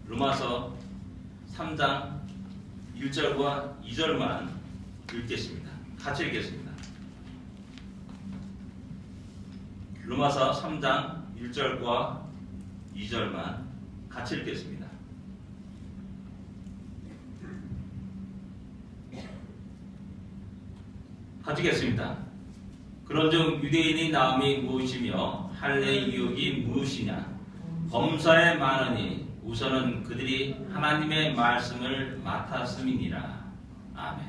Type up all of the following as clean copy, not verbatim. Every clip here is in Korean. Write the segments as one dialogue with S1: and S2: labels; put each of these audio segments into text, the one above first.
S1: 로마서 3장 1절과 2절만 읽겠습니다. 같이 읽겠습니다. 로마서 3장 1절과 2절만 같이 읽겠습니다. 같이 읽겠습니다. 그런즉 유대인이 나음이 무엇이며 할례의 유혹이 무엇이냐? 범사에 많으니 우선은 그들이 하나님의 말씀을 맡았음이니라. 아멘.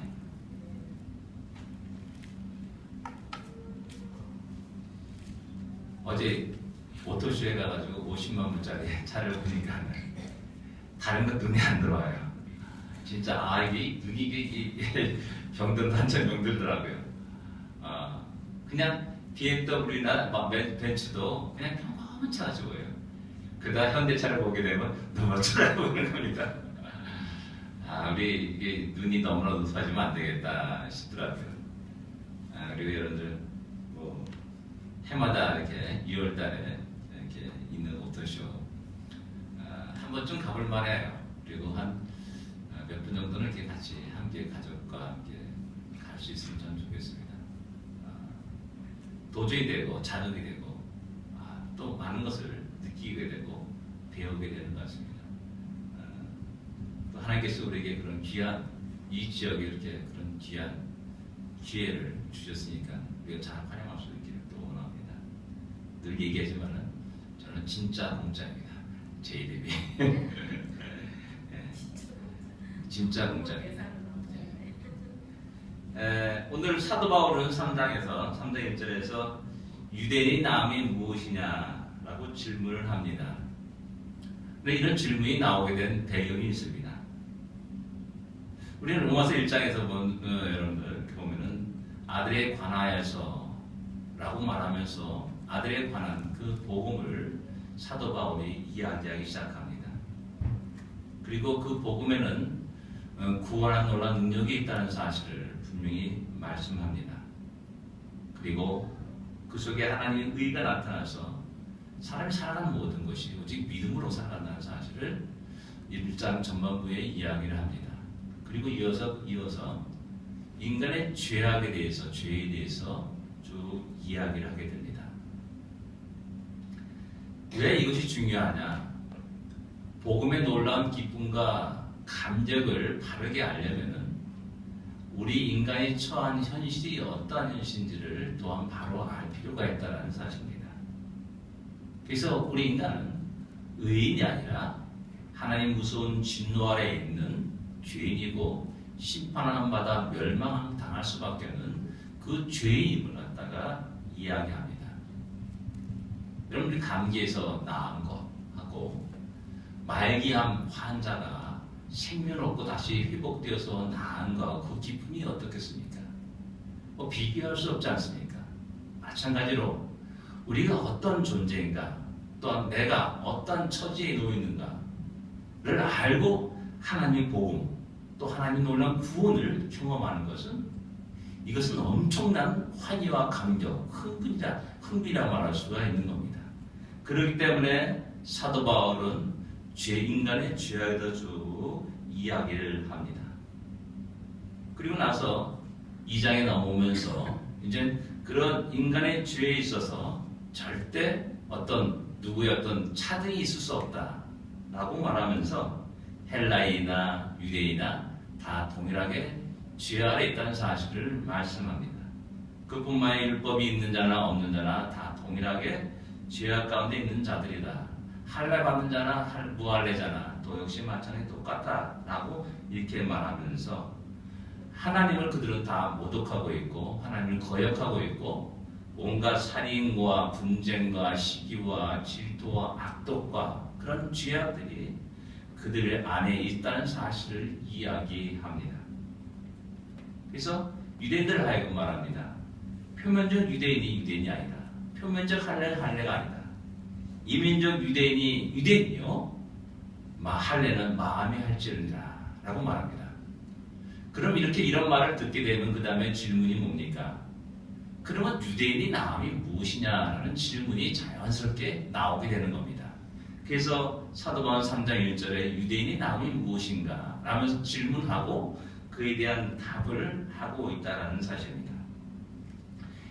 S1: 어제 오토쇼에 가가지고 50만 불짜리 차를 보니까 다른 거 눈에 안 들어와요. 진짜 이게 눈이 병든 한참 병들더라고요. 그냥 BMW나 벤츠도 그냥 평범한 차가 좋아요. 그러다 현대차를 보게 되면 너무 쳐다보는 겁니다. 우리 이게 눈이 너무나 높아지면 안 되겠다 싶더라고요. 그리고 여러분들 뭐 해마다 이렇게 2월달에 이렇게 있는 오토쇼 한 번쯤 가볼 만해요. 그리고 한 몇 분 정도는 이렇게 같이 함께 가족과 함께 갈 수 있으면 참 좋겠습니다. 도전이 되고 자극이 되고 또 많은 것을 느끼게 되고 배우게 되는 것 같습니다. 또 하나님께서 우리에게 그런 귀한 이 지역에 이렇게 그런 귀한 기회를 주셨으니까 우리가 잘 활용할 수 있기를 또 원합니다. 늘 얘기하지만은 저는 진짜 공짜입니다. JDB 진짜 공짜입니다. 오늘 사도 바울은 3장에서 3장 1절에서 유대인의 나음이 무엇이냐라고 질문을 합니다. 근데 이런 질문이 나오게 된 배경이 있습니다. 우리는 로마서 1장에서 여러분들 보면은 아들에 관하여서 라고 말하면서 아들에 관한 그 복음을 사도 바울이 이야기하기 시작합니다. 그리고 그 복음에는 구원하는 놀라운 능력이 있다는 사실을 분명히 말씀합니다. 그리고 그 속에 하나님의 의가 나타나서 사람이 살아가는 모든 것이 오직 믿음으로 살아간다는 사실을 1장 전반부에 이야기를 합니다. 그리고 이어서 인간의 죄악에 대해서, 죄에 대해서 쭉 이야기를 하게 됩니다. 왜 이것이 중요하냐? 복음의 놀라운 기쁨과 감격을 바르게 알려면은 우리 인간이 처한 현실이 어떠한 현실인지를 또한 바로 알 필요가 있다는 사실입니다. 그래서 우리 인간은 의인이 아니라 하나님 무서운 진노 아래에 있는 죄인이고 심판하는 바다 멸망당할 수밖에 없는 그 죄인임을 갖다가 이야기합니다. 여러분들이 감기에서 나은 것하고 말기암 환자가 생명을 얻고 다시 회복되어서 나은 것하고 그 기쁨이 어떻겠습니까? 비교할 수 없지 않습니까? 마찬가지로 우리가 어떤 존재인가, 또한 내가 어떤 처지에 놓여 있는가를 알고 하나님의 복음, 또 하나님의 놀라운 구원을 경험하는 것은 이것은 엄청난 환희와 감격, 흥분이라 말할 수가 있는 겁니다. 그렇기 때문에 사도 바울은 인간의 죄에 대해서 이야기를 합니다. 그리고 나서 2장에 넘어오면서 이제 그런 인간의 죄에 있어서 절대 누구의 어떤 차등이 있을 수 없다라고 말하면서 헬라인이나 유대인이나 다 동일하게 죄 아래 있다는 사실을 말씀합니다. 그뿐만 아니라 율법이 있는 자나 없는 자나 다 동일하게 죄악 가운데 있는 자들이다. 할례 받는 자나 무할례자나 또 역시 마찬가지 똑같다라고 이렇게 말하면서 하나님을 그들은 다 모독하고 있고 하나님을 거역하고 있고 온갖 살인과 분쟁과 시기와 질투와 악독과 그런 죄악들이 그들 안에 있다는 사실을 이야기합니다. 그래서 유대인들 하여금 말합니다. 표면적 유대인이 유대인이 아니다. 표면적 할례가 아니다. 이민족 유대인이 유대인이요 할례는 마음이 할지니라 라고 말합니다. 그럼 이런 말을 듣게 되면 그 다음에 질문이 뭡니까? 그러면 유대인이 나음이 무엇이냐라는 질문이 자연스럽게 나오게 되는 겁니다. 그래서 사도 바울 3장 1절에 유대인의 나음이 무엇인가 라면서 질문하고 그에 대한 답을 하고 있다는 사실입니다.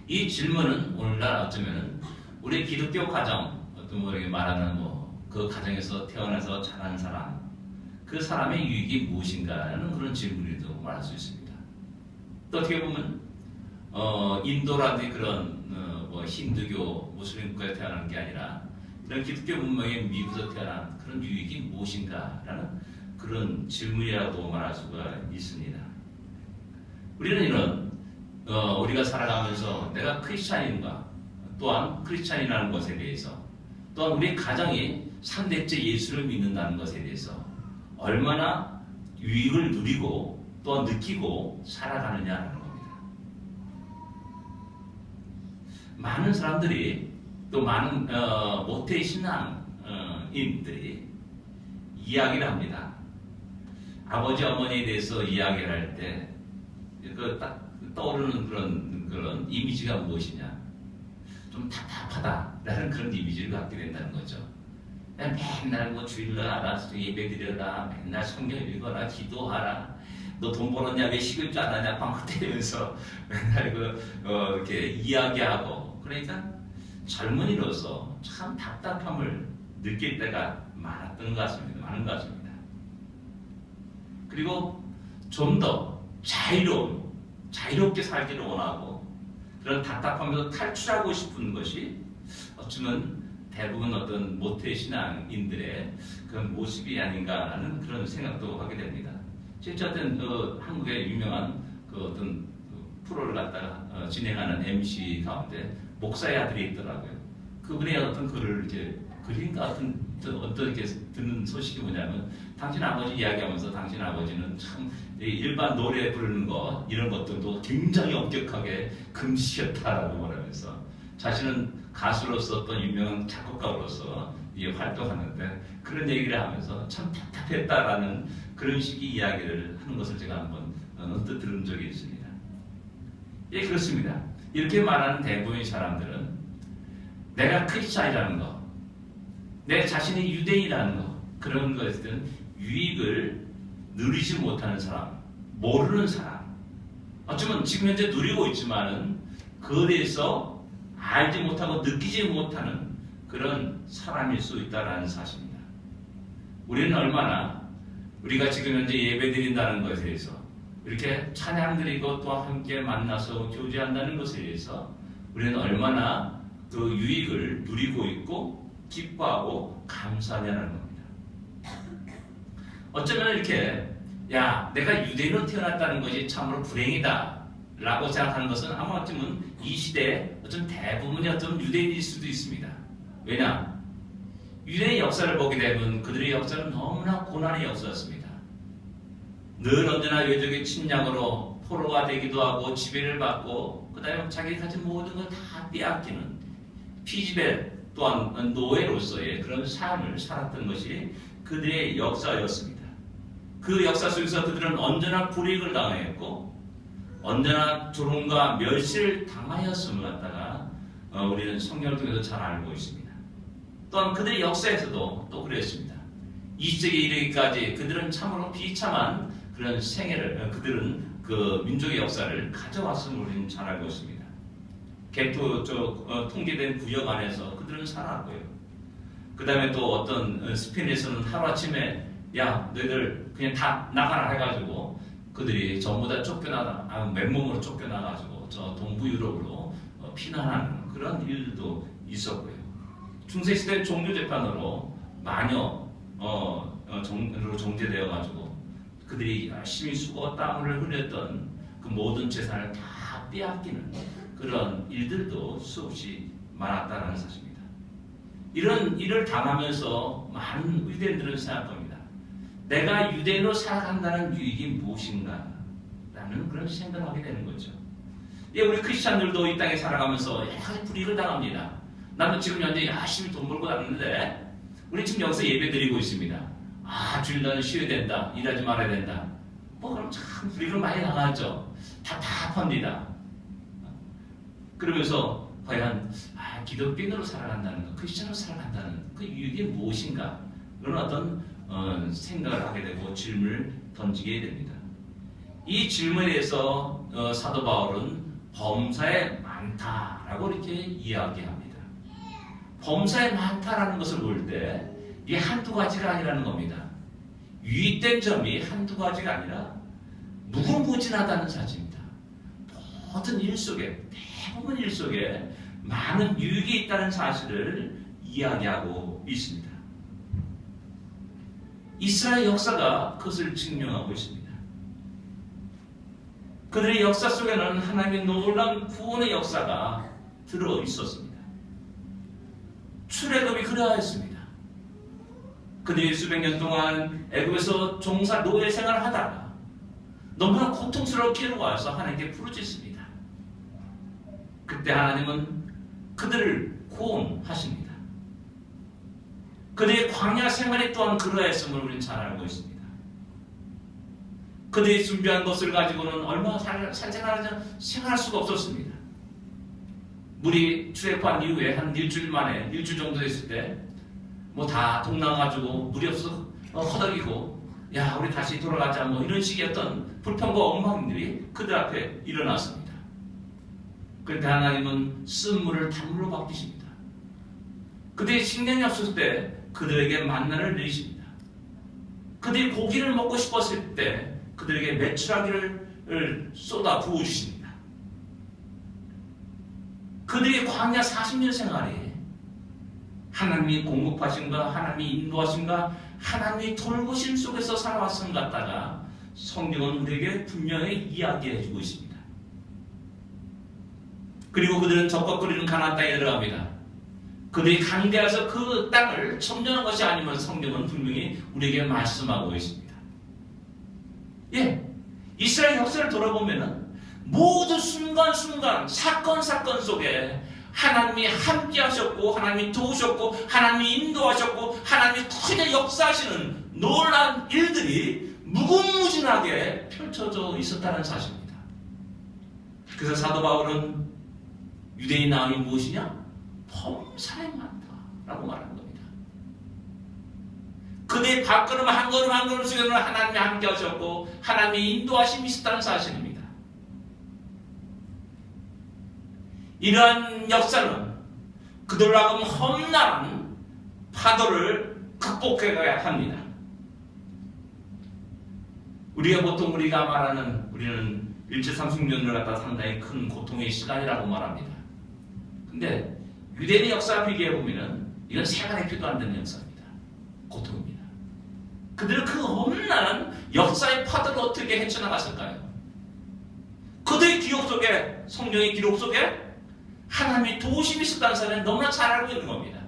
S1: 이 질문은 오늘날 어쩌면 우리 기독교 가정, 어떤 이렇게 말하는 그 가정에서 태어나서 자란 사람, 그 사람의 유익이 무엇인가라는 그런 질문이라고 말할 수 있습니다. 또 어떻게 보면 인도라든지 그런 힌두교, 무슬림 국가에 태어난 게 아니라 이런 기독교 문명의 미국에서 태어난 그런 유익이 무엇인가라는 그런 질문이라고 말할 수가 있습니다. 우리는 이런 우리가 살아가면서 내가 크리스찬인가, 또한 크리스찬이라는 것에 대해서, 또한 우리 가정이 삼대째 예수를 믿는다는 것에 대해서 얼마나 유익을 누리고 또한 느끼고 살아가느냐라는 겁니다. 많은 사람들이 또 많은 모태 신앙인들이 이야기를 합니다. 아버지 어머니에 대해서 이야기를 할 때 그 딱 떠오르는 그런 이미지가 무엇이냐? 좀 답답하다라는 그런 이미지를 갖게 된다는 거죠. 맨날 주일날 알아서 예배드려라, 맨날 성경 읽어라, 기도하라. 너 돈 벌었냐? 왜 시급도 안 하냐? 빵꾸 때리면서 맨날 이렇게 이야기하고. 그러니까 젊은이로서 참 답답함을 느낄 때가 많은 것 같습니다. 그리고 좀 더 자유롭게 살기를 원하고 그런 답답함에서 탈출하고 싶은 것이 어쩌면 대부분 어떤 모태 신앙인들의 그런 모습이 아닌가라는 그런 생각도 하게 됩니다. 실제 어떤 한국의 유명한 어떤 프로를 갖다가 진행하는 MC 가운데 목사의 아들이 있더라고요. 그분의 어떤 글을 이렇게 그림 같은 어떻게 듣는 소식이 뭐냐면, 당신 아버지 이야기하면서 당신 아버지는 참 일반 노래 부르는 것 이런 것들도 굉장히 엄격하게 금지였다라고 말하면서 자신은 가수로서 또 유명한 작곡가로서 활동하는데 그런 얘기를 하면서 참 답답했다라는 그런 식의 이야기를 하는 것을 제가 한번 언뜻 들은 적이 있습니다. 예, 그렇습니다. 이렇게 말하는 대부분의 사람들은 내가 크리스찬이라는 것, 내 자신이 유대인이라는 것, 그런 것에 대한 유익을 누리지 못하는 사람, 모르는 사람, 어쩌면 지금 현재 누리고 있지만은 그에 대해서 알지 못하고 느끼지 못하는 그런 사람일 수 있다는 사실입니다. 우리는 얼마나 우리가 지금 현재 예배 드린다는 것에 대해서, 이렇게 찬양 드리고 또 함께 만나서 교제한다는 것에 대해서 우리는 얼마나 그 유익을 누리고 있고 기뻐하고 감사하냐는 겁니다. 어쩌면 이렇게 내가 유대인으로 태어났다는 것이 참으로 불행이다 라고 생각하는 것은 아마 어쩌면 이 시대에 어쩌면 대부분이 어쩌면 유대인일 수도 있습니다. 왜냐? 유대인의 역사를 보게 되면 그들의 역사는 너무나 고난의 역사였습니다. 늘 언제나 외적의 침략으로 포로가 되기도 하고 지배를 받고 그 다음에 자기가 가진 모든 걸 다 빼앗기는 피지배 또한 노예로서의 그런 삶을 살았던 것이 그들의 역사였습니다. 그 역사 속에서 그들은 언제나 불이익을 당했고 언제나 조롱과 멸시를 당하였음을 갖다가 우리는 성경을 통해서 잘 알고 있습니다. 또한 그들의 역사에서도 또 그랬습니다. 20세기에 이르기까지 그들은 참으로 비참한 그런 생애를, 그들은 그 민족의 역사를 가져왔음을 우리는 잘 알고 있습니다. 개토 통계된 구역 안에서 그들은 살았고요. 그 다음에 또 어떤 스페인에서는 하루아침에 너희들 그냥 다 나가라 해가지고 그들이 전부 다 맨몸으로 쫓겨나가지고 저 동부 유럽으로 피난하는 그런 일도 있었고요. 중세시대 종교재판으로 마녀로 정제되어가지고 그들이 열심히 수고 땀을 흘렸던 그 모든 재산을 다 빼앗기는 그런 일들도 수없이 많았다는 사실입니다. 이런 일을 당하면서 많은 유대인들은 생각합니다. 내가 유대인으로 살아간다는 유익이 무엇인가? 라는 그런 생각을 하게 되는 거죠. 우리 크리스찬들도 이 땅에 살아가면서 여러 가지 불이익을 당합니다. 나도 지금 현재 열심히 돈 벌고 다니는데 우리 지금 여기서 예배 드리고 있습니다. 주일날은 쉬어야 된다. 일하지 말아야 된다. 그럼 참 불이익을 많이 당하죠. 답답합니다. 그러면서 과연 기독교인으로 살아간다는 것, 크리스천으로 살아간다는 그 이유가 무엇인가? 그런 어떤 생각을 하게 되고 질문을 던지게 됩니다. 이 질문에 대해서 사도 바울은 범사에 많다라고 이렇게 이야기합니다. 범사에 많다라는 것을 볼 때 이게 한두 가지가 아니라는 겁니다. 유익된 점이 한두 가지가 아니라 무궁무진하다는 사실입니다. 모든 일 속에, 대부분 일 속에 많은 유익이 있다는 사실을 이야기하고 있습니다. 이스라엘 역사가 그것을 증명하고 있습니다. 그들의 역사 속에는 하나님의 놀라운 구원의 역사가 들어 있었습니다. 출애굽이 그러하였습니다. 그들이 수백 년 동안 애굽에서 종사 노예 생활을 하다가 너무나 고통스럽게 와서 하나님께 부르짖습니다. 그때 하나님은 그들을 구원하십니다. 그들의 광야 생활이 또한 그러했음을 우리는 잘 알고 있습니다. 그들이 준비한 것을 가지고는 얼마나 생활할 수가 없었습니다. 물이 출애굽한 이후에 한 일주일 만에, 일주일 정도 됐을 때 뭐 다 동나가지고 물이 없어 허덕이고 야 우리 다시 돌아가자 뭐 이런 식의 어떤 불평과 엉망들이 그들 앞에 일어났습니다. 그런데 하나님은 쓴 물을 단물로 바뀌십니다. 그들이 식량이 없을 때 그들에게 만나를 내리십니다. 그들이 고기를 먹고 싶었을 때 그들에게 메추라기를 쏟아 부어주십니다. 그들이 광야 40년 생활이 하나님이 공급하신가, 하나님이 인도하신가, 하나님이 돌보심 속에서 살아왔음 같다가 성경은 우리에게 분명히 이야기해주고 있습니다. 그리고 그들은 적극거리는 가나안 땅에 들어갑니다. 그들이 강대해서 그 땅을 점령한 것이 아니면 성경은 분명히 우리에게 말씀하고 있습니다. 예, 이스라엘 역사를 돌아보면은 모든 순간순간 사건 속에 하나님이 함께 하셨고 하나님이 도우셨고 하나님이 인도하셨고 하나님이 크게 역사하시는 놀라운 일들이 무궁무진하게 펼쳐져 있었다는 사실입니다. 그래서 사도 바울은 유대인 나음이 무엇이냐? 범사에 많다라고 말하는 겁니다. 그들의 발걸음 한 걸음 한 걸음 속에는 하나님이 함께 하셨고 하나님이 인도하심이 있었다는 사실입니다. 이러한 역사는 그들로 하여금 험난한 파도를 극복해가야 합니다. 우리가 말하는 우리는 일제 30년을 갖다 상당히 큰 고통의 시간이라고 말합니다. 근데 유대인의 역사와 비교해보면 이건 세간에 피도 안 되는 역사입니다. 고통입니다. 그들은 그 험난한 역사의 파도를 어떻게 헤쳐나갔을까요? 그들의 기록 속에, 성경의 기록 속에 하나님이 도우심이 있었다는 사람은 너무나 잘 알고 있는 겁니다.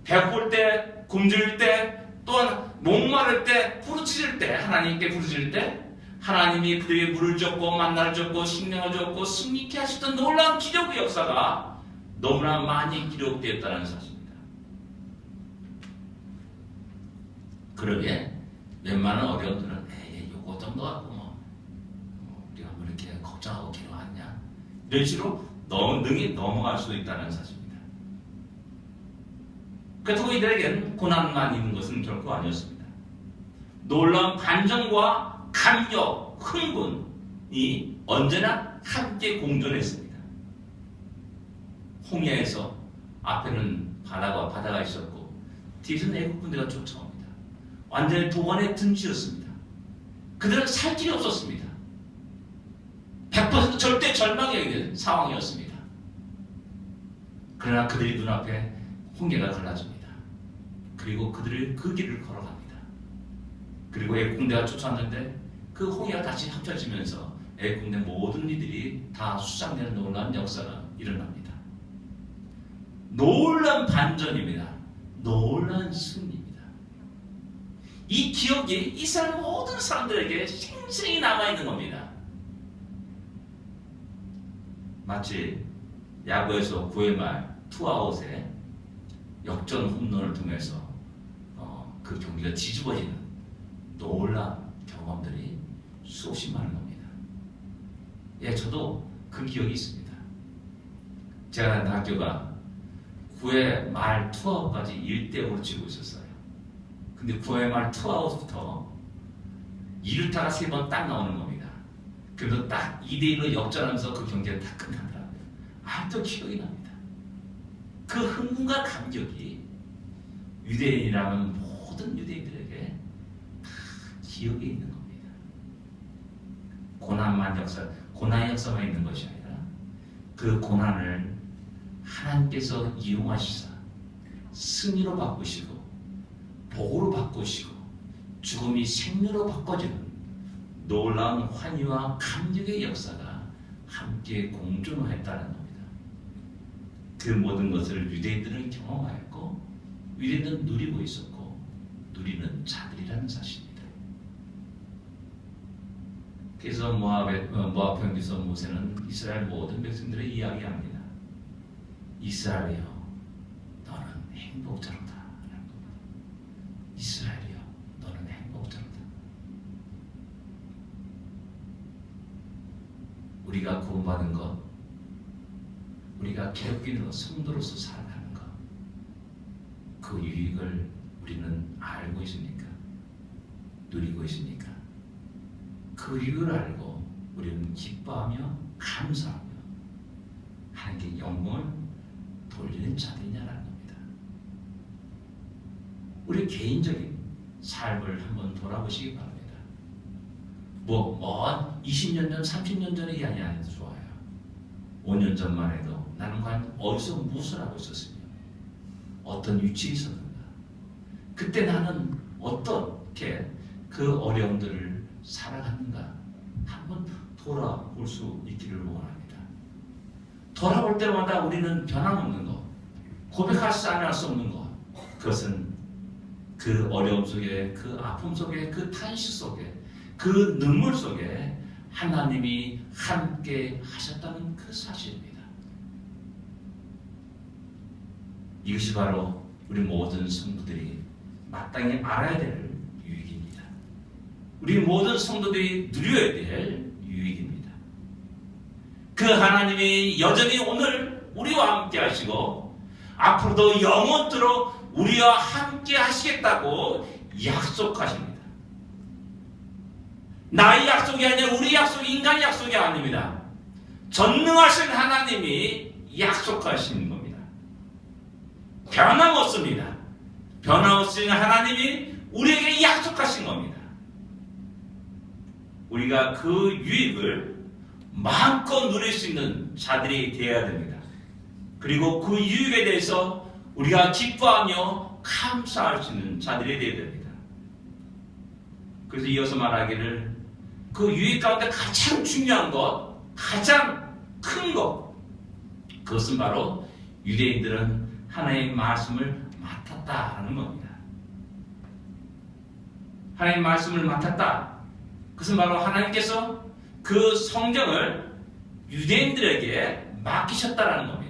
S1: 배고플 때, 굶주릴 때, 또한 목마를 때, 부르짖을 때, 하나님께 부르짖을 때 하나님이 그들에게 물을 줬고 만나를 줬고 식량을 줬고 승리케 하셨던 놀라운 기적의 역사가 너무나 많이 기록되었다는 사실입니다. 그러게 웬만한 어려움들은 요거 정도 갖고 우리가 뭐 이렇게 걱정하고 괴로웠냐 이런 식으로 능히 넘어갈 수도 있다는 사실입니다. 그렇다고 이들에게는 고난만 있는 것은 결코 아니었습니다. 놀라운 반전과 감격, 흥분이 언제나 함께 공존했습니다. 홍해에서 앞에는 바다가 있었고 뒤에서는 애국 군대가 쫓아옵니다. 완전히 도관에 등지였습니다. 그들은 살 길이 없었습니다. 100% 절대 절망의 상황이었습니다. 그러나 그들이 눈앞에 홍해가 갈라집니다. 그리고 그들이 그 길을 걸어갑니다. 그리고 애국군대가 쫓아왔는데 그 홍해가 다시 합쳐지면서 애국군대 모든 이들이 다 수장되는 놀라운 역사가 일어납니다. 놀라운 반전입니다. 놀라운 승리입니다. 이 기억이 이스라엘 모든 사람들에게 생생히 남아있는 겁니다. 마치 야구에서 9회 말 투아웃에 역전 홈런을 통해서 그 경기가 뒤집어지는 놀라운 경험들이 수없이 많은 겁니다. 예, 저도 그 기억이 있습니다. 제가 다니는 학교가 구회 말 투아웃까지 1대5로 치고 있었어요. 근데 구회 말 투아웃부터 2루타가 3번 딱 나오는 겁니다. 그래서 딱 2대1로 역전하면서 그 경기가 다 끝나더라고요. 아직도 기억이 납니다. 그 흥분과 감격이 유대인이라면 모든 유대인들에게 다 기억에 있는 겁니다. 고난의 역사만 있는 것이 아니라 그 고난을 하나님께서 이용하시사 승리로 바꾸시고 복으로 바꾸시고 죽음이 생명으로 바꿔지는 놀라운 환희와 감격의 역사가 함께 공존했다는 겁니다. 그 모든 것을 유대인들은 경험하였고 유대인들은 누리고 있었고 누리는 자들이라는 사실입니다. 그래서 모압 평지에서 모세는 이스라엘 모든 백성들의 이야기합니다. 이스라엘이여 너는 행복자로다. 이스라엘이여 너는 행복자로다. 우리가 구원받은 것, 우리가 기독교인으로 성도로서 살아가는 것, 그 유익을 우리는 알고 있습니까? 누리고 있습니까? 그 유익을 알고 우리는 기뻐하며 감사하며 하나님께 영광을 돌리는 자들이냐라는 겁니다. 우리 개인적인 삶을 한번 돌아보시기 바랍니다. 먼 20년 전, 30년 전의 이야기 아니어도 좋아요. 5년 전만 해도 나는 과연 어디서 무엇을 하고 있었으며 어떤 위치에 있었는가. 그때 나는 어떻게 그 어려움들을 살아갔는가 한번 돌아볼 수 있기를 원합니다. 돌아볼 때마다 우리는 변함없는 것, 고백할 수 없는 것, 그것은 그 어려움 속에, 그 아픔 속에, 그 탄식 속에, 그 눈물 속에 하나님이 함께 하셨다는 그 사실입니다. 이것이 바로 우리 모든 성도들이 마땅히 알아야 될 유익입니다. 우리 모든 성도들이 누려야 될 유익입니다. 그 하나님이 여전히 오늘 우리와 함께 하시고 앞으로도 영원토록 우리와 함께 하시겠다고 약속하십니다. 나의 약속이 아니라 우리 약속이 인간의 약속이 아닙니다. 전능하신 하나님이 약속하시는 겁니다. 변함없습니다. 변함없으신 하나님이 우리에게 약속하신 겁니다. 우리가 그 유익을 마음껏 누릴 수 있는 자들이 되어야 됩니다. 그리고 그 유익에 대해서 우리가 기뻐하며 감사할 수 있는 자들이 되어야 됩니다. 그래서 이어서 말하기를 그 유익 가운데 가장 중요한 것, 가장 큰 것, 그것은 바로 유대인들은 하나님의 말씀을 맡았다라는 겁니다. 하나님의 말씀을 맡았다. 그것은 바로 하나님께서 그 성경을 유대인들에게 맡기셨다라는 겁니다.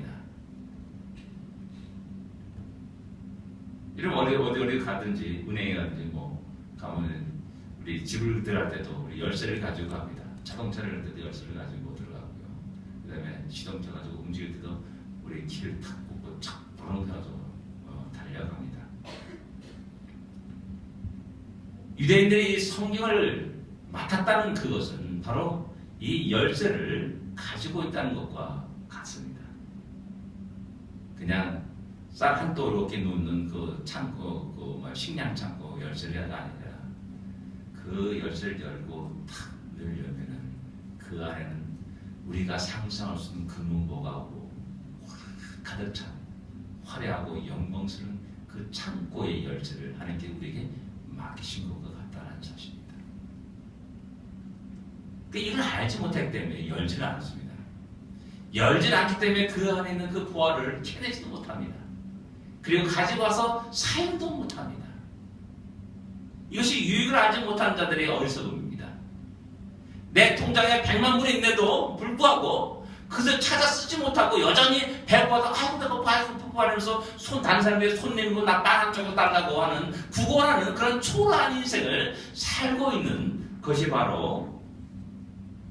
S1: 이러면 어디 가든지 은행에 가든지 가면 우리 집을 들어갈 때도 우리 열쇠를 가지고 갑니다. 자동차를 할 때도 열쇠를 가지고 들어가고요. 그 다음에 시동차 가지고 움직일 때도 우리 키를 탁 꽂고 착 불어넣어서 달려갑니다. 유대인들이 성경을 맡았다는 그것은 바로 이 열쇠를 가지고 있다는 것과 같습니다. 그냥 쌀 한 또 이렇게 놓는 그 창고, 식량 창고 열쇠가 아니라 그 열쇠를 열고 탁 열면은 그 안에는 우리가 상상할 수 없는 금은보가고 가득 찬 화려하고 영광스러운 그 창고의 열쇠를 하나님께 우리에게 맡기신 것 같다는 사실입니다. 이걸 알지 못하기 때문에 열지를 않습니다. 열지 않기 때문에 그 안에 있는 그 보화를 캐내지도 못합니다. 그리고 가지고 와서 사용도 못합니다. 이것이 유익을 알지 못하는 자들의 어리석음입니다. 내 통장에 100만 불이 있는데도 불구하고 그것을 찾아 쓰지 못하고 여전히 배고파서 아이고 배고파 하면서 다른 사람에게 손 내밀고 나 다른 쪽으로 달라고 하는 구걸하는 그런 초라한 인생을 살고 있는 것이 바로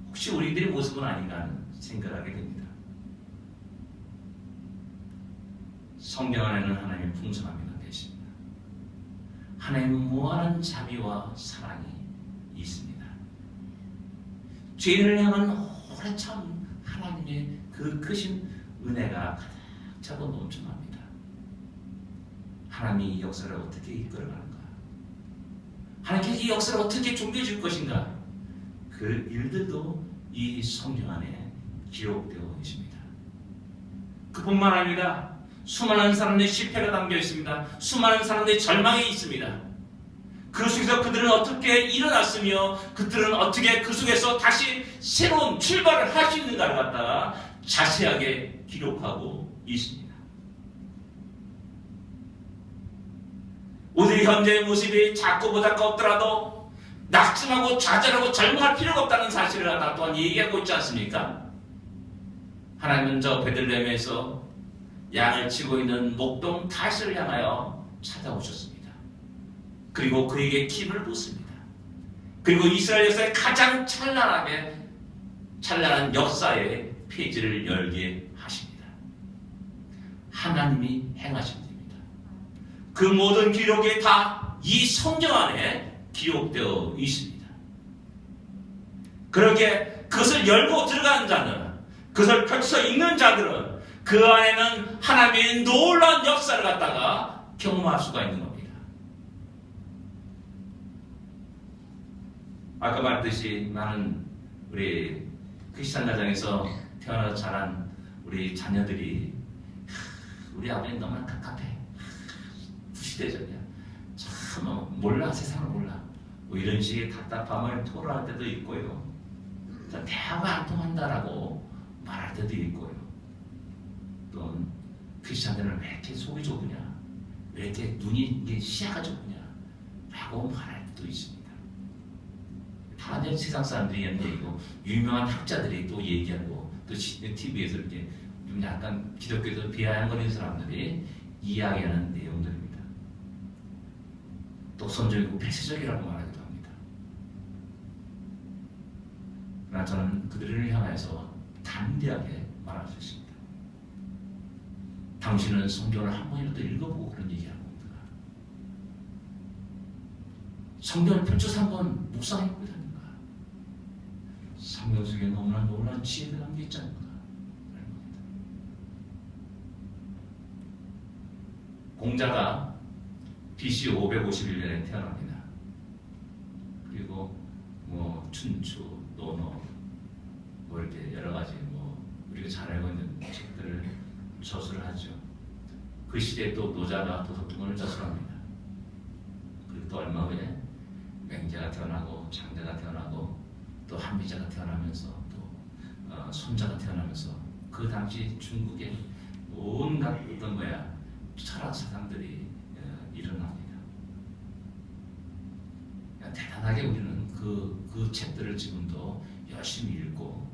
S1: 혹시 우리들의 모습은 아닌가 하는 생각을 하게 됩니다. 성경 안에는 하나님의 풍성함이 담겨 있습니다. 하나님의 무한한 자비와 사랑이 있습니다. 죄인을 향한 오래 참 하나님의 그 크신 은혜가 가득 차고 넘쳐납니다. 하나님이 이 역사를 어떻게 이끌어가는가? 하나님께서 이 역사를 어떻게 준비해 줄 것인가? 그 일들도 이 성경 안에 기록되어 있습니다. 그뿐만 아니라 수많은 사람들의 실패가 담겨 있습니다. 수많은 사람들의 절망이 있습니다. 그 속에서 그들은 어떻게 일어났으며 그들은 어떻게 그 속에서 다시 새로운 출발을 할 수 있는가를 갖다가 자세하게 기록하고 있습니다. 우리 현재의 모습이 작고보다 없더라도 낙심하고 좌절하고 절망할 필요가 없다는 사실을 갖다 또한 얘기하고 있지 않습니까? 하나님은 저 베들레헴에서 양을 치고 있는 목동 다윗을 향하여 찾아오셨습니다. 그리고 그에게 기름을 붓습니다. 그리고 이스라엘 역사의 가장 찬란한 역사의 페이지를 열게 하십니다. 하나님이 행하신 일입니다. 그 모든 기록이 다 이 성경 안에 기록되어 있습니다. 그렇게 그것을 열고 들어가는 자는, 그것을 펼쳐 읽는 자들은 그 안에는 하나님의 놀라운 역사를 갖다가 경험할 수가 있는 겁니다. 아까 말했듯이 많은 우리 크리스찬 가정에서 태어나서 자란 우리 자녀들이 우리 아버지는 너무 갑갑해, 부시대적이야, 참 몰라, 세상을 몰라, 뭐 이런 식의 답답함을 토로할 때도 있고요. 대화가 안 통한다라고 말할 때도 있고요. 또 크리스찬들은 왜 이렇게 속이 좁으냐, 왜 이렇게 눈이 시야가 좁으냐 라고 말할 때도 있습니다. 다 세상 사람들이 하는 얘기고, 유명한 학자들이 또 얘기하고, 또 TV에서 이렇게 좀 약간 기독교에서 비아냥거리는 사람들이 이야기하는 내용들입니다. 독선적이고 폐쇄적이라고 말하기도 합니다. 그러나 저는 그들을 향해서 담대하게 말할 수 있습니다. 당신은 성경을 한 번이라도 읽어보고 그런 얘기하는 겁니다. 성경을 펼쳐서 한번 묵상해보게 됩니다. 성경 속에 너무나 놀라운 지혜가 담겨 있지 않는가. 공자가 BC 551년에 태어납니다. 그리고 뭐 춘추, 논어, 뭐 이렇게 여러 가지 우리가 잘 알고 있는 책들을 저술을 하죠. 그 시대에 또 노자가 도덕경을 저술합니다. 그리고 또 얼마 후에 맹자가 태어나고 장자가 태어나고 또 한비자가 태어나면서 또 손자가 태어나면서 그 당시 중국에 온갖 어떤 철학 사상들이 일어납니다. 대단하게 우리는 그 책들을 지금도 열심히 읽고,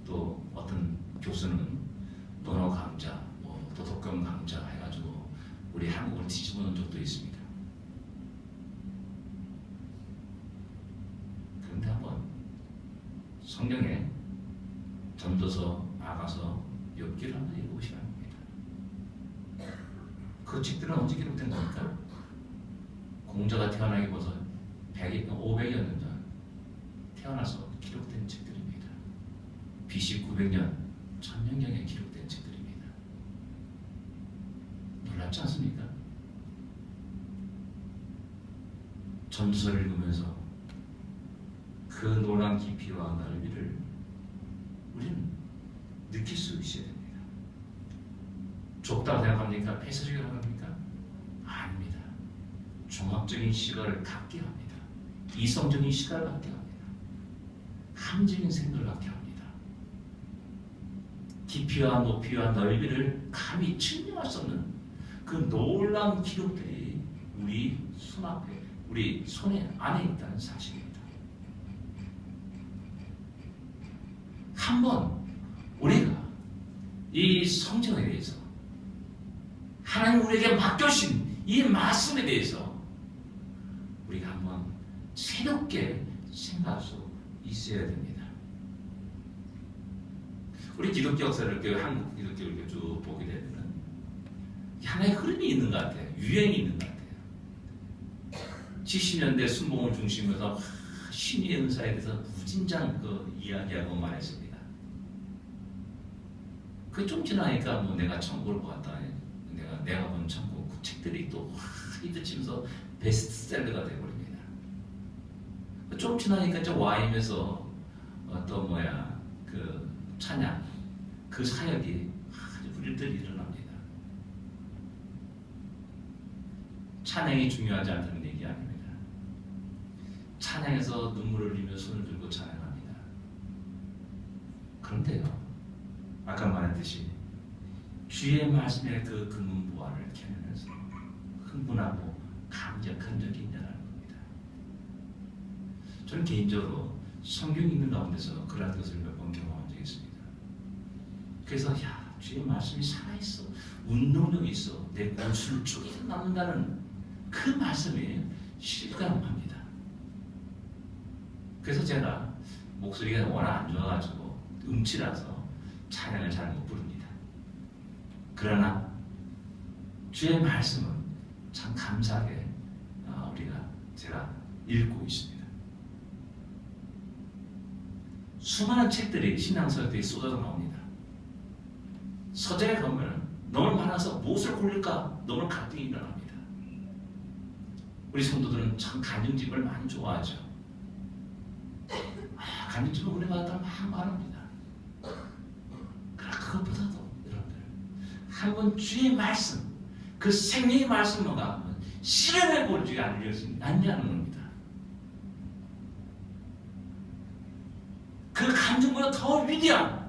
S1: 또 어떤 교수는 논어 강좌, 도덕경 강좌 해가지고 우리 한국을 뒤집어 놓은 적도 있습니다. 그런데 한번 성경에 전도서, 아가서, 욥기를 한번 읽어보시면 합니다. 그 책들은 언제 기록된 겁니까? 공자가 태어나기 벌써 500여 년 전 태어나서 기록된 책들입니다. BC 900년, 1000년경에 기록된 책들입니다. 놀랍지 않습니까? 전도서를 읽으면서 그 놀라운 깊이와 넓이를 우리는 느낄 수 있어야 됩니다. 좁다고 생각합니까? 폐쇄적이라고 합니까? 아닙니다. 종합적인 시각을 갖게 합니다. 이성적인 시각을 갖게 합니다. 함적인 생각을 갖게 합니다. 깊이와 높이와 넓이를 감히 측량할 수 없는 그 놀라운 기록들이 우리 손앞에, 우리 손에 안에 있다는 사실입니다. 한번 우리가 이 성경에 대해서, 하나님 우리에게 맡겨주신 이 말씀에 대해서 우리가 한번 새롭게 생각할 수 있어야 됩니다. 우리 기독교 역사를, 한국 기독교를 쭉 보게 되면 하나의 흐름이 있는 것 같아요. 유행이 있는 것 같아요. 70년대 순복음을 중심으로 신의의 은사에 대해서 무진장 이야기하고 말했습니다. 그 좀 지나니까 내가 천국을 보았다. 내가 본 천국 그 책들이 또 히트치면서 베스트셀러가 되어버립니다. 좀 지나니까 저 YM에서 그 찬양 그 사역이 아주 일들이 일어납니다. 찬양이 중요하지 않다는 얘기 아닙니다. 찬양에서 눈물을 흘리며 손을 들고 찬양합니다. 그런데요, 아까 말했듯이 주의 말씀의 그 금은보화를 겨누면서 흥분하고 감격한 적이 있냐는 겁니다. 저는 개인적으로 성경 읽는 가운데서 그런 것을 몇 번 경험한 적이 있습니다. 그래서 주의 말씀이 살아있어, 운동력이 있어, 내 골수를 쪼개서 남는다는 그 말씀이 실감합니다. 그래서 제가 목소리가 워낙 안 좋아가지고 음치라서 찬양을 잘 못 부릅니다. 그러나 주의 말씀은 참 감사하게 제가 읽고 있습니다. 수많은 책들이 신앙서적들이 쏟아져 나옵니다. 서재에 가면 너무 많아서 무엇을 고를까 너무 갈등이 일어납니다. 우리 성도들은 참 간증집을 많이 좋아하죠. 간증집을 은혜 받았다 막 말합니다. 그러나 그것보다도 여러분들 한번 주의 말씀, 그 생명의 말씀과 실현해 볼 줄 않냐는 겁니다. 그 간증보다 더 위대한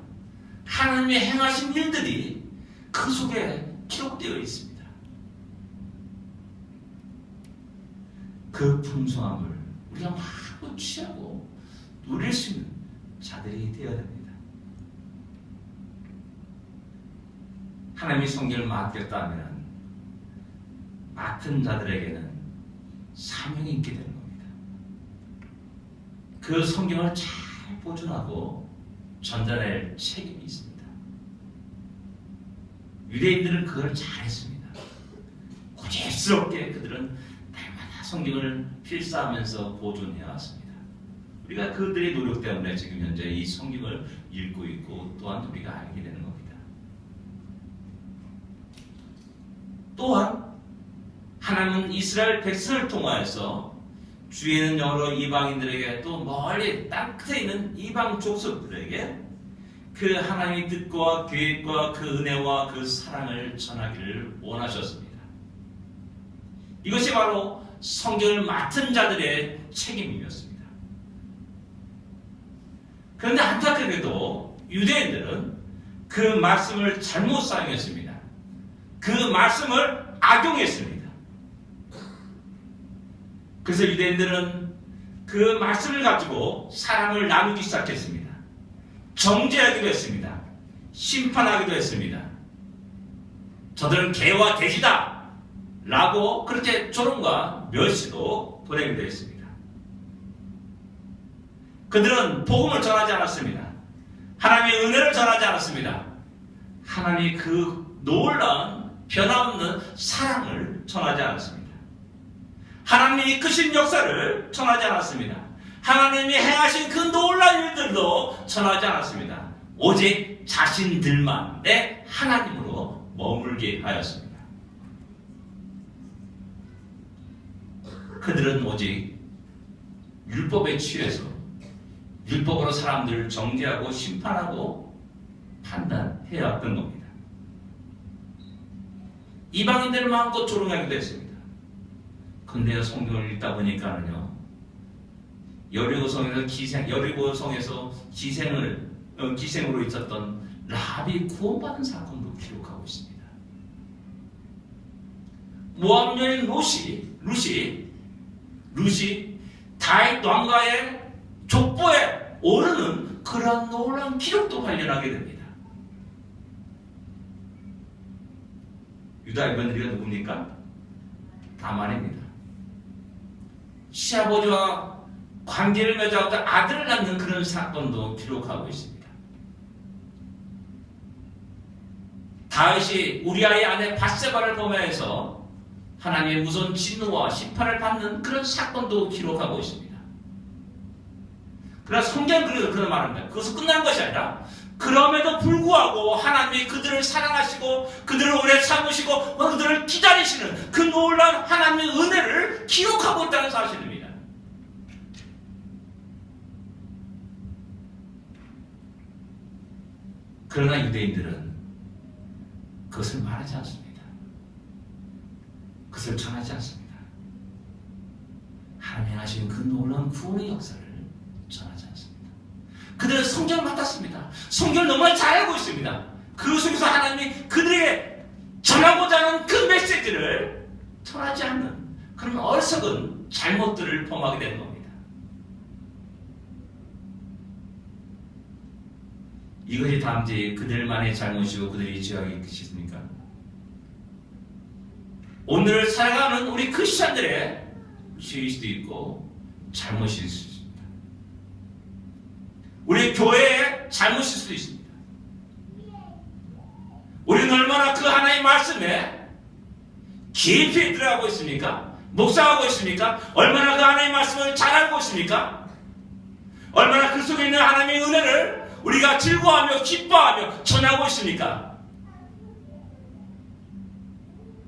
S1: 하나님의 행하신 일들이 그 속에 기록되어 있습니다. 그 풍성함을 우리가 마음껏 취하고 누릴 수 있는 자들이 되어야 됩니다. 하나님이 성경을 맡겼다면 맡은 자들에게는 사명이 있게 되는 겁니다. 그 성경을 잘 보존하고 전달할 책임이 있습니다. 유대인들은 그걸 잘했습니다. 고집스럽게 그들은 날마다 성경을 필사하면서 보존해 왔습니다. 우리가 그들의 노력 때문에 지금 현재 이 성경을 읽고 있고 또한 우리가 알게 되는 겁니다. 또한 하나님은 이스라엘 백성을 통하여서 주위에는 여러 이방인들에게 또 멀리 땅끝에 있는 이방 족속들에게 그 하나님의 뜻과 계획과 그 은혜와 그 사랑을 전하기를 원하셨습니다. 이것이 바로 성경을 맡은 자들의 책임이었습니다. 그런데 안타깝게도 유대인들은 그 말씀을 잘못 사용했습니다. 그 말씀을 악용했습니다. 그래서 유대인들은 그 말씀을 가지고 사람을 나누기 시작했습니다. 정죄하기도 했습니다. 심판하기도 했습니다. 저들은 개와 돼지다 라고 그렇게 조롱과 멸시도 보내기도 했습니다. 그들은 복음을 전하지 않았습니다. 하나님의 은혜를 전하지 않았습니다. 하나님의 그 놀라운 변함없는 사랑을 전하지 않았습니다. 하나님이 이끄신 역사를 전하지 않았습니다. 하나님이 행하신 그 놀라운 일들도 전하지 않았습니다. 오직 자신들만의 하나님으로 머물게 하였습니다. 그들은 오직 율법에 취해서 율법으로 사람들을 정죄하고 심판하고 판단해왔던 겁니다. 이방인들을 마음껏 조롱하기도 했습니다. 근데 성경을 읽다 보니까는요, 여리고성에서 기생으로 있었던 라합이 구원받은 사건도 기록하고 있습니다. 모압 여인 룻이 다윗 왕가의 족보에 오르는 그러한 놀라운 기록도 발견하게 됩니다. 유다 이방인들이 누굽니까? 다말입니다. 시아버지와 관계를 맺어서 아들을 낳는 그런 사건도 기록하고 있습니다. 다윗이 우리아의 아내 밧세바를 범하여서 하나님의 무서운 진노와 심판을 받는 그런 사건도 기록하고 있습니다. 그러나 성경은 그런 말합니다. 그것은 끝난 것이 아니라 그럼에도 불구하고 하나님이 그들을 사랑하시고 그들을 오래 참으시고 그들을 기다리시는 그 놀라운 하나님의 은혜를 기록하고 있다는 사실입니다. 그러나 유대인들은 그것을 말하지 않습니다. 그것을 전하지 않습니다. 하나님이 하신 그 놀라운 구원의 역사를 전하지 않습니다. 그들은 성경을 맡았습니다. 성경을 너무나 잘 알고 있습니다. 그 속에서 하나님이 그들에게 전하고자 하는 그 메시지를 전하지 않는 그런 어리석은 잘못들을 범하게 되는 겁니다. 이것이 단지 그들만의 잘못이고 그들이 죄악이 끝이십니까? 오늘을 살아가는 우리 크리스찬들의 죄일 수도 있고 잘못일 수도 있습니다. 우리 교회의 잘못일 수도 있습니다. 우리는 얼마나 그 하나님의 말씀에 깊이 들어가고 있습니까? 묵상하고 있습니까? 얼마나 그 하나님의 말씀을 잘 알고 있습니까? 얼마나 그 속에 있는 하나님의 은혜를 우리가 즐거워하며 기뻐하며 전하고 있습니까?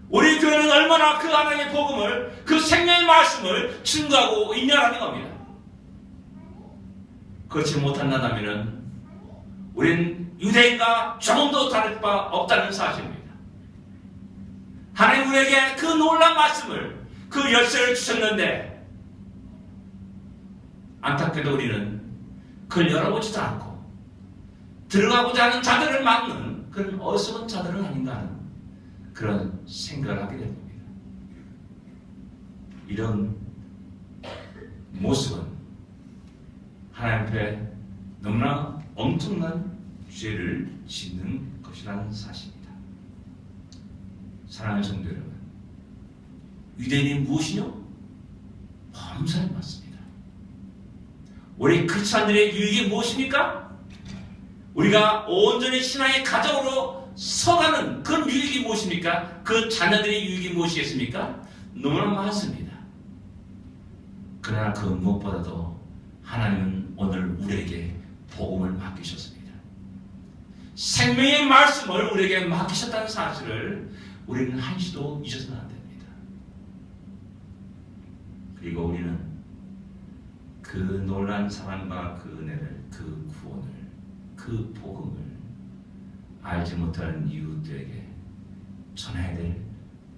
S1: 우리 교회는 얼마나 그 하나님의 복음을, 그 생명의 말씀을 증거하고 있냐라는 겁니다. 그렇지 못한다면 우리는 유대인과 조금도 다를 바 없다는 사실입니다. 하나님 우리에게 그 놀라운 말씀을, 그 열쇠를 주셨는데 안타깝게도 우리는 그걸 열어보지도 않고 들어가고자 하는 자들을 막는 그런 어리석은 자들은 아닌가 하는 그런 생각을 하게 됩니다. 이런 모습은 하나님 앞에 너무나 엄청난 죄를 짓는 것이라는 사실입니다. 사랑하는 성도 여러분, 유대인이 무엇이뇨? 범사에 맞습니다. 우리 크리스찬들의 유익이 무엇입니까? 우리가 온전히 신앙의 가정으로 서가는 그런 유익이 무엇입니까? 그 자녀들의 유익이 무엇이겠습니까? 너무나 많습니다. 그러나 그 무엇보다도 하나님은 오늘 우리에게 복음을 맡기셨습니다. 생명의 말씀을 우리에게 맡기셨다는 사실을 우리는 한시도 잊어서는 안 됩니다. 그리고 우리는 그 놀라운 사랑과 그 은혜를, 그 구원을, 그 복음을 알지 못하는 이웃들에게 전해야 될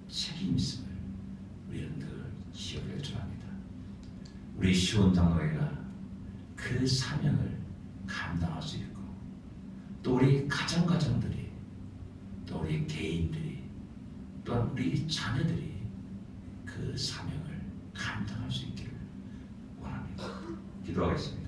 S1: 책임이 있음을 우리는 늘 기억해 줘야 합니다. 우리 시온 장로회가 그 사명을 감당할 수 있고, 또 우리 가정들이, 또 우리 개인들이, 또한 우리 자녀들이 그 사명을 감당할 수 있기를 원합니다. 기도하겠습니다.